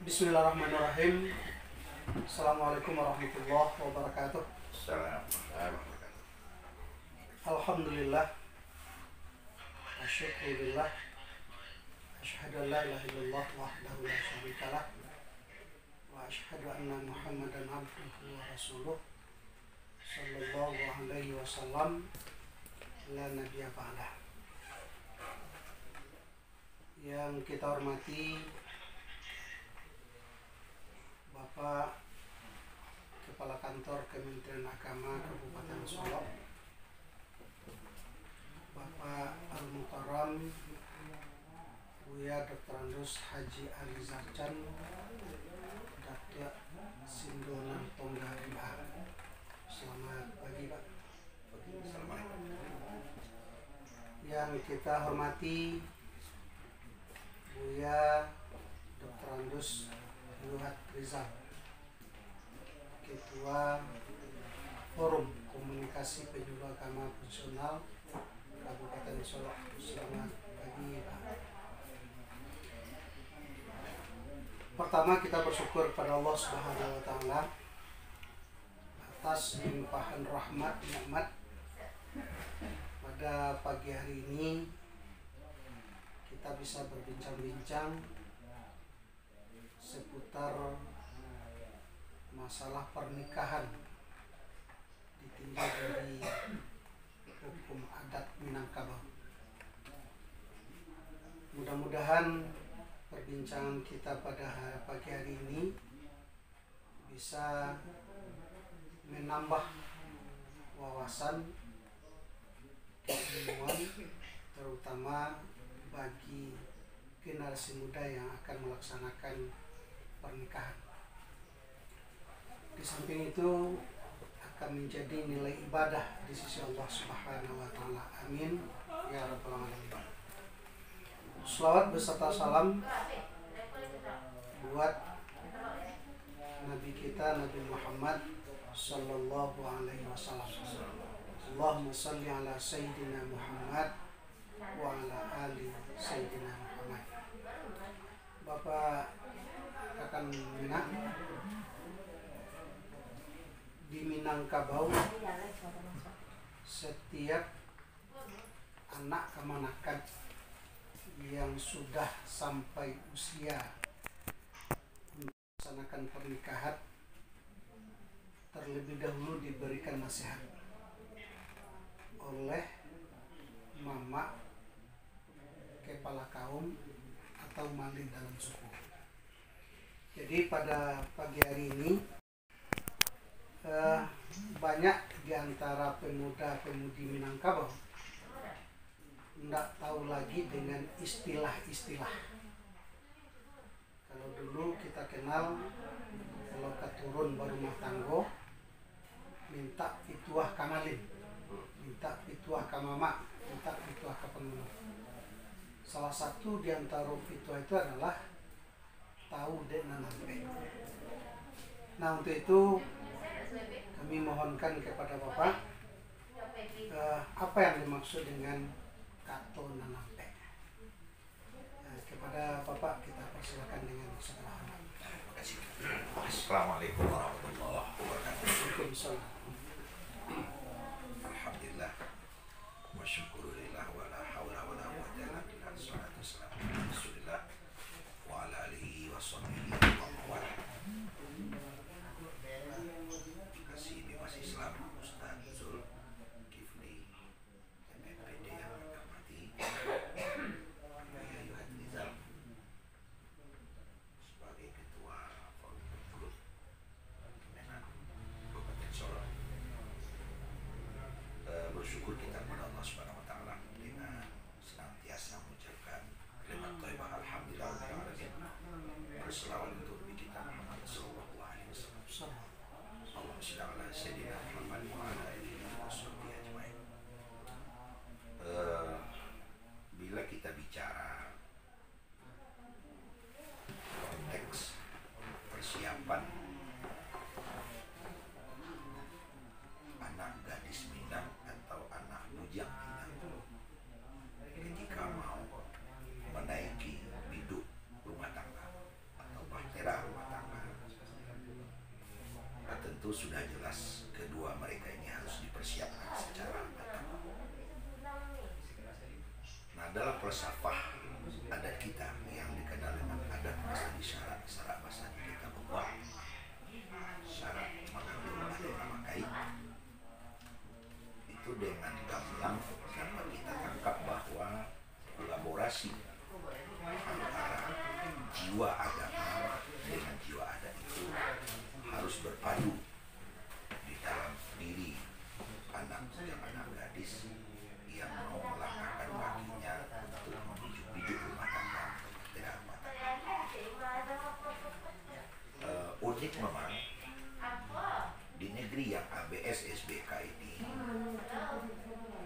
Bismillahirrahmanirrahim. Assalamualaikum warahmatullahi wabarakatuh. Alhamdulillah, asyukurillah, asyhadu an la ilaha illallah wahdahu la syarikalah, wa asyhadu anna Muhammadan abduhu wa rasuluh, sallallahu alaihi wasallam, la nabiyya ba'dah. Yang kita hormati Bapak Kepala Kantor Kementerian Agama Kabupaten Solok, Bapak Al-Mukarram Buya Dr. Andus Haji Ali Zarcan, Dr. Sindonan Tongga MA. Selamat pagi Pak. Yang kita hormati Buya Dr. Andus Nuhat Rizal, Ketua Forum Komunikasi Penyuluh Agama Fungsional Kabupaten Solok. Selamat pagi Pak. Pertama, kita bersyukur kepada Allah Subhanahu wa Ta'ala atas limpahan rahmat nikmat. Pada pagi hari ini kita bisa berbincang-bincang seputar masalah pernikahan ditinjau dari hukum adat Minangkabau. Mudah-mudahan perbincangan kita pada pagi hari ini bisa menambah wawasan keilmuan, terutama bagi generasi muda yang akan melaksanakan pernikahan. Di samping itu akan menjadi nilai ibadah di sisi Allah Subhanahu wa Ta'ala. Amin ya rabbal alamin. Shalawat beserta salam buat Nabi kita, Nabi Muhammad sallallahu alaihi wasallam. Allahumma shalli ala sayyidina Muhammad wa ala ali sayyidina Muhammad. Bapak akan Minang, di Minangkabau setiap anak kemanakan yang sudah sampai usia melaksanakan pernikahan terlebih dahulu diberikan nasihat oleh mama kepala kaum atau malin dalam suku. Jadi pada pagi hari ini banyak di antara pemuda-pemudi Minangkabau tidak tahu lagi dengan istilah-istilah. Kalau dulu kita kenal, kalau keturun berumah tanggo minta pituah kamalin, minta pituah kamama, minta pituah kapenunu. Salah satu di antara pituah itu adalah tahu dek nanampe. Nah, untuk itu kami mohonkan kepada Bapak apa yang dimaksud dengan kato nanampe. Kepada Bapak kita persilakan dengan segala hormat. Terima kasih. Assalamualaikum warahmatullahi wabarakatuh. Waalaikumsalam. Alhamdulillah wa syukurillah wa la hawla wa la quwwata illa billah. Salatu wassalamu ala Rasulillah wa ala alihi wa sahbihi wa mawala. Terima kasih Bebas Islam Ustaz Zul Kifli MPD yang kami hormati, Buya Yuhat Rizal sebagai Ketua Forum Penyuluh Kemenak Kabupaten Solok. Bersyukur kita kepada Allah Subhanahu wa Ta'ala sudah jelas kedua mereka ini harus dipersiapkan secara matang. Nah, dalam falsafah adat kita yang dikenal dengan adat masani syarat, syarat masani kita membuat syarat mengandung atau nama kait itu dengan gamblang dapat kita tangkap bahwa kolaborasi antara jiwa agama dengan jiwa adat itu harus berpadu di dalam diri anak gadis yang mau melangkahkan kakinya untuk menuju hidup rumah tangga dengan matang. Unik memang di negeri yang ABS SBK ini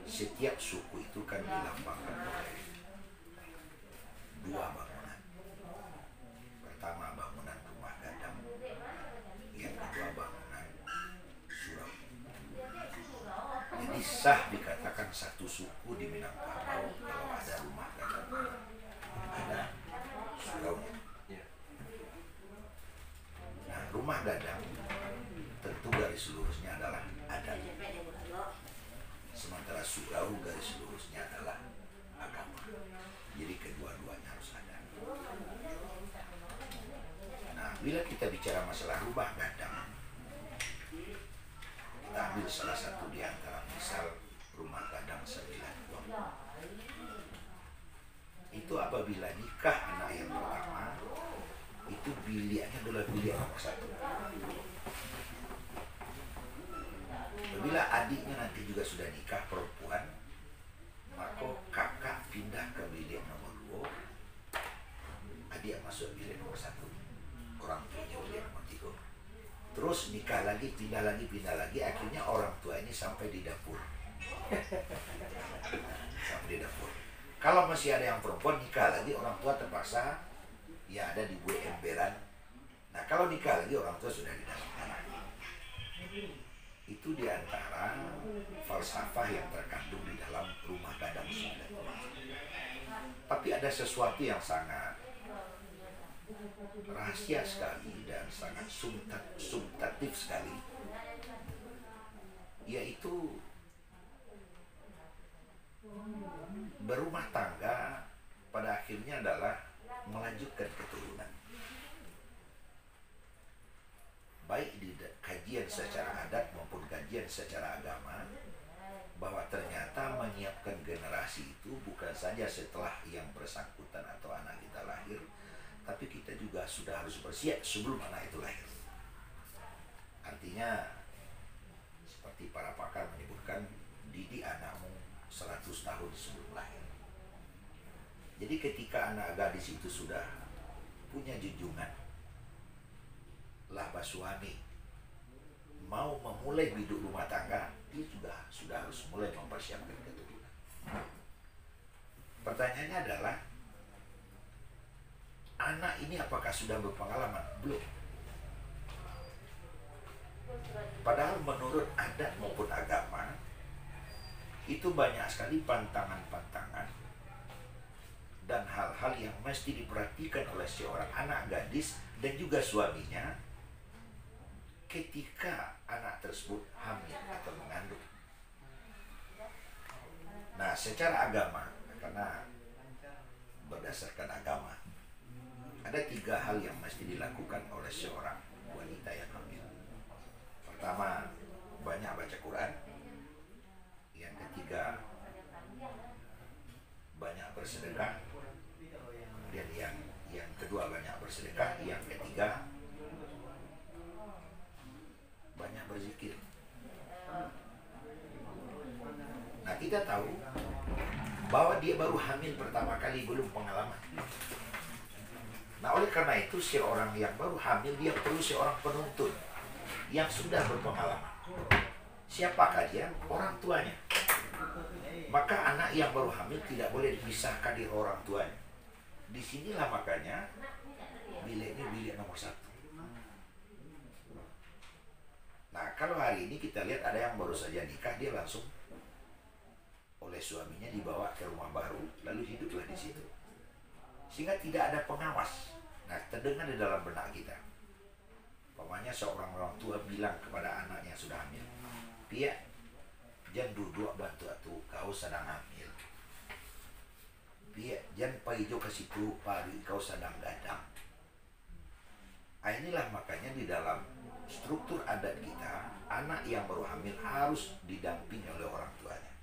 setiap suku itu kan dilambangkan oleh dua bangunan. Pertama bangunan rumah gadang, yang kedua bangunan surau. Jadi sah dikatakan satu suku di Minangkabau kalau ada rumah gadang, ada suraunya. Nah, rumah gadang tentu garis lurusnya adalah adat, sementara surau garis lurusnya adalah agama. Jadi kedua-duanya harus ada. Nah, bila kita bicara masalah rumah gadang, kita ambil salah satu di antara misal rumah gadang 9 ruang. Itu apabila nikah anak yang pertama, itu biliknya adalah bilik nomor 1. Apabila adiknya nanti juga sudah nikah perempuan, maka kakak pindah ke bilik nomor 2, adik masuk bilik nomor 1, orang tuanya bilik nomor 3. Terus nikah lagi, pindah lagi, akhirnya orang tua ini sampai di dapur. Sampai di dapur. Kalau masih ada yang perempuan nikah lagi, orang tua terpaksa ya ada di buah emberan. Nah, kalau nikah lagi orang tua sudah di dalam tanah. Itu diantara falsafah yang terkandung di dalam rumah gadang 9 ruang. Tapi ada sesuatu yang sangat rahasia sekali dan sangat substantif sekali, yaitu berumah tangga pada akhirnya adalah melanjutkan keturunan. Baik di kajian secara adat maupun kajian secara agama, bahwa ternyata menyiapkan generasi itu bukan saja setelah yang bersangkutan atau anak kita lahir, tapi kita juga sudah harus bersiap sebelum anak itu lahir. Artinya seperti para pakar menyebutkan, didik anakmu 100 tahun sebelum lahir. Jadi ketika anak gadis itu sudah punya junjungan, laba suami, mau memulai hidup rumah tangga, dia juga sudah harus mulai mempersiapkan keturunan. Pertanyaannya adalah, anak ini apakah sudah berpengalaman? Belum. Padahal menurut adat maupun agama, itu banyak sekali pantangan-pantangan dan hal-hal yang mesti diperhatikan oleh seorang anak gadis dan juga suaminya ketika anak tersebut hamil atau mengandung. Nah, secara agama, karena berdasarkan agama, ada 3 hal yang mesti dilakukan oleh seorang wanita yang hamil. Pertama, banyak baca Quran. Yang ketiga, banyak bersedekah. Kemudian yang kedua banyak bersedekah. Yang ketiga, banyak berzikir. Nah, kita tahu bahwa dia baru hamil pertama kali, belum pengalaman. Nah, oleh karena itu seorang yang baru hamil, dia perlu seorang penuntun yang sudah berpengalaman. Siapakah dia? Orang tuanya. Maka anak yang baru hamil tidak boleh dipisahkan dari orang tuanya. Disinilah makanya bilik ini bilik nomor 1. Nah, kalau hari ini kita lihat ada yang baru saja nikah, dia langsung oleh suaminya dibawa ke rumah baru, lalu hiduplah di situ. Sehingga tidak ada pengawas. Nah, terdengar di dalam benak kita, Umpamanya seorang orang tua bilang kepada anaknya yang sudah hamil, "Pia, jangan duduk bantu atu, kau sedang hamil. Pia, jangan pergi ke situ, pari kau sedang gadang." Nah, inilah makanya di dalam struktur adat kita, anak yang baru hamil harus didampingi oleh orang tuanya.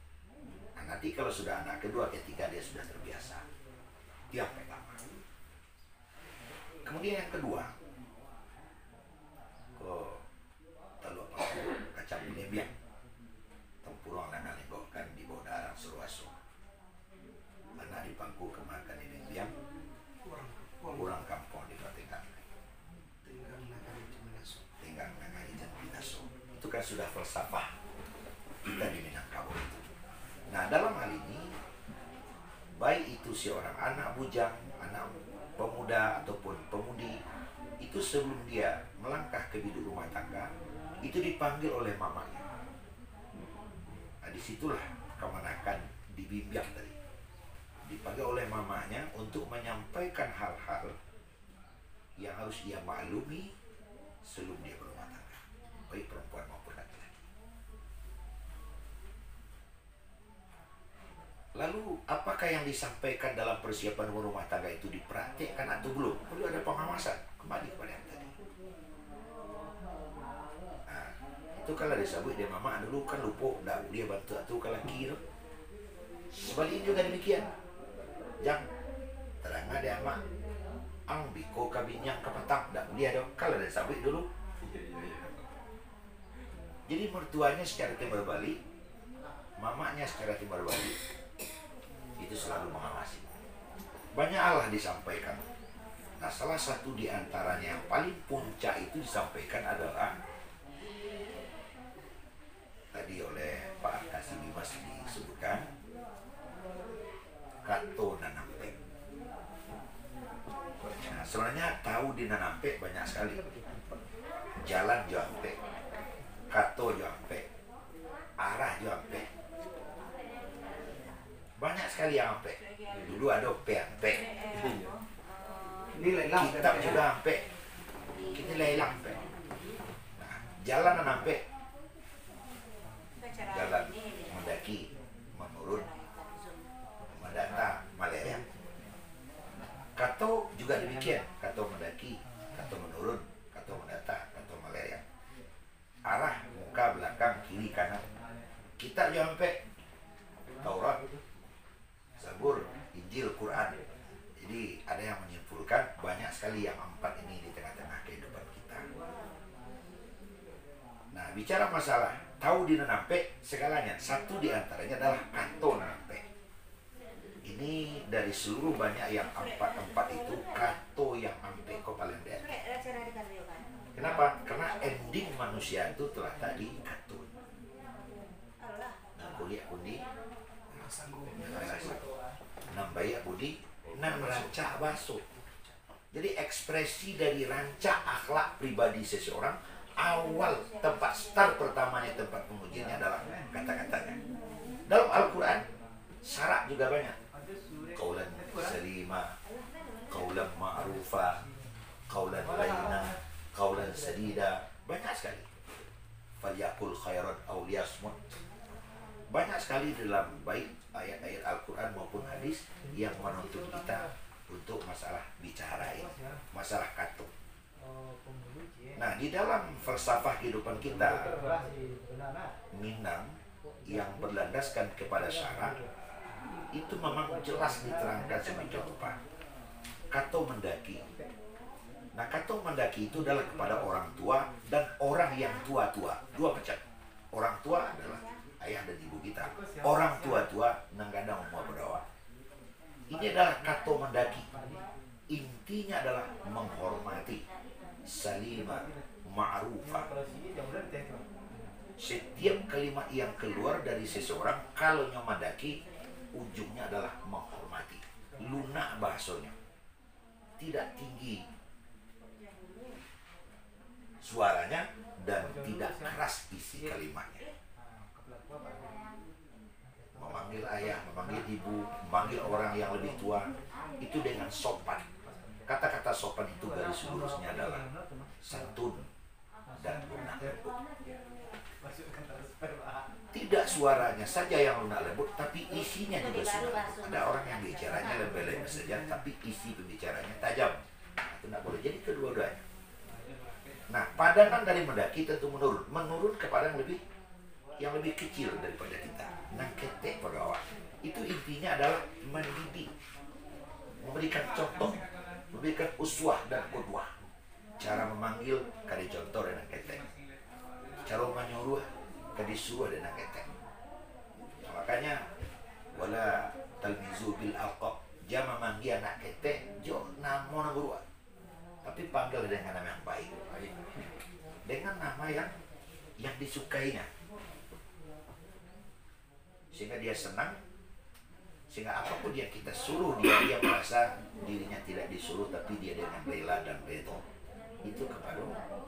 Nah, nanti kalau sudah anak kedua, ketiga dia sudah terbiasa. Itu yang pertama. Kemudian yang kedua, telur kacang bilebiang, tempurung dan alenggokan di bawah darah seruaso. Anak di pangku kemakan ini biang, kurang kampung di Batingan. Tinggal dengan ijan pinaso. Itu kan sudah falsafah kita di Minangkabau itu. Nah, dalam hal ini, baik itu seorang anak bujang, anak pemuda ataupun pemudi, itu sebelum dia melangkah ke biduk rumah tangga, itu dipanggil oleh mamanya. Nah, disitulah kemenakan dibimbing tadi. Dipanggil oleh mamanya untuk menyampaikan hal-hal yang harus dia maklumi sebelum dia berumah tangga, baik perempuan maupun laki-laki. Lalu, apakah yang disampaikan dalam persiapan berumah tangga itu dipraktikkan atau belum? Perlu ada pengawasan. Kembali kepada yang tadi. Nah, itu kalau disebut dia mama dulu kan lupa, dah dia bantu atau kalau kira. Sebaliknya juga demikian. Jangan terang ada mak ang biko kabinyang kepetang, dah dia dong kalau disebut dulu. Jadi mertuanya secara timbal balik, mamanya secara timbal balik, itu selalu mengawasi. Banyak Allah disampaikan. Nah, salah satu di antaranya yang paling puncak itu disampaikan adalah tadi oleh Pak Kasih Dimas disebutkan kato nanampe. Nah, sebenarnya tahu di nanampe banyak sekali. Jalan jampe, kato jampe, arah jampe. Banyak sekali yang ampe. Dulu ada pe-ampe. Ini lelang. Kitab juga ampe. Ini lelang ampe. Nah, jalan ampe. Jalan mendaki, menurun, mendata, melayang. Kato juga demikian. Kato mendaki, kato menurun, kato mendata, kato melayang. Arah, muka, belakang, kiri, kanan. Kitab juga ampe. Taurat, Zabur, Injil, Quran. Jadi ada yang menyimpulkan banyak sekali yang empat ini di tengah-tengah kehidupan kita. Nah, bicara masalah tahu di nanampe segalanya. Satu di antaranya adalah kato nanampe. Ini dari seluruh banyak yang empat itu, kato yang ampe kok paling dekat. Kenapa? Karena ending manusia itu telah tadi kato. Nah, kuliah kundi nambaya budi nan rancak baso. Jadi ekspresi dari rancak akhlak pribadi seseorang, awal tempat start pertamanya, tempat pengujiannya adalah kata-katanya. Dalam Al-Quran syarat juga banyak. Qaulan salima, qaulan ma'rufa, qaulan layyina, qaulan sadida. Banyak sekali. Falyakul khairan aw liyasmut. Banyak sekali dalam baik ayat-ayat Al-Quran maupun hadis yang menuntut kita untuk masalah bicara ini, masalah kato. Nah, di dalam falsafah kehidupan kita Minang yang berlandaskan kepada syarat itu memang jelas diterangkan sebagai rupa. Kato mendaki. Nah, kato mendaki itu adalah kepada orang tua dan orang yang tua-tua. Dua macam. Orang tua adalah ayah dan ibu kita. Orang tua-tua nanggadang umur berdawa. Ini adalah kato mendaki. Intinya adalah menghormati, salima, ma'rufah. Setiap kalimat yang keluar dari seseorang kalau mendaki, ujungnya adalah menghormati. Lunak bahasanya. Tidak tinggi suaranya dan tidak keras isi kalimatnya. Memanggil ayah, memanggil ibu, memanggil orang yang lebih tua, itu dengan sopan. Kata-kata sopan itu garis lurusnya adalah santun, dan lunak lembut. Tidak suaranya saja yang lunak lembut, tapi isinya juga suara. Ada orang yang bicaranya lembut saja, tapi isi pembicaranya tajam. Itu tidak boleh. Jadi kedua-duanya. Nah, padanan dari mendaki tentu menurun kepada yang lebih kecil daripada kita. Nang ketek pegawai. Itu intinya adalah mendidik, memberikan contoh, memberikan uswah dan qudwah. Cara memanggil kadi contoh dan ketek. Cara menyuruh kadi suruh dan ketek. Nah, makanya wala talmizu bil alqab, jangan memanggil anak ketek jo namo guru. Tapi panggil dengan nama yang baik. Dengan nama yang disukainya. Sehingga dia senang, sehingga apapun yang kita suruh dia merasa dirinya tidak disuruh, tapi dia dengan rela dan redha itu kepada Allah.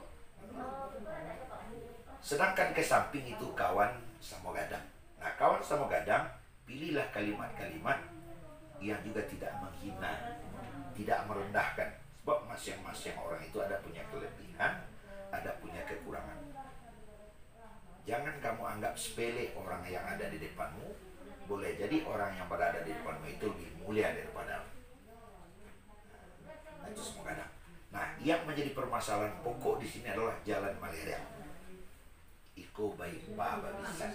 Sedangkan ke samping itu kawan sama gadang. Nah, kawan sama gadang, pilihlah kalimat-kalimat yang juga tidak menghina, tidak merendahkan. Sebab masing-masing orang itu ada punya kelebihan, ada punya kekurangan. Jangan kamu anggap sepele orang yang ada di depanmu. Boleh jadi orang yang berada di depanmu itu lebih mulia daripada. Nah, itu semua kadang. Nah, yang menjadi permasalahan pokok di sini adalah jalan malaria. Iko baik baba bisa.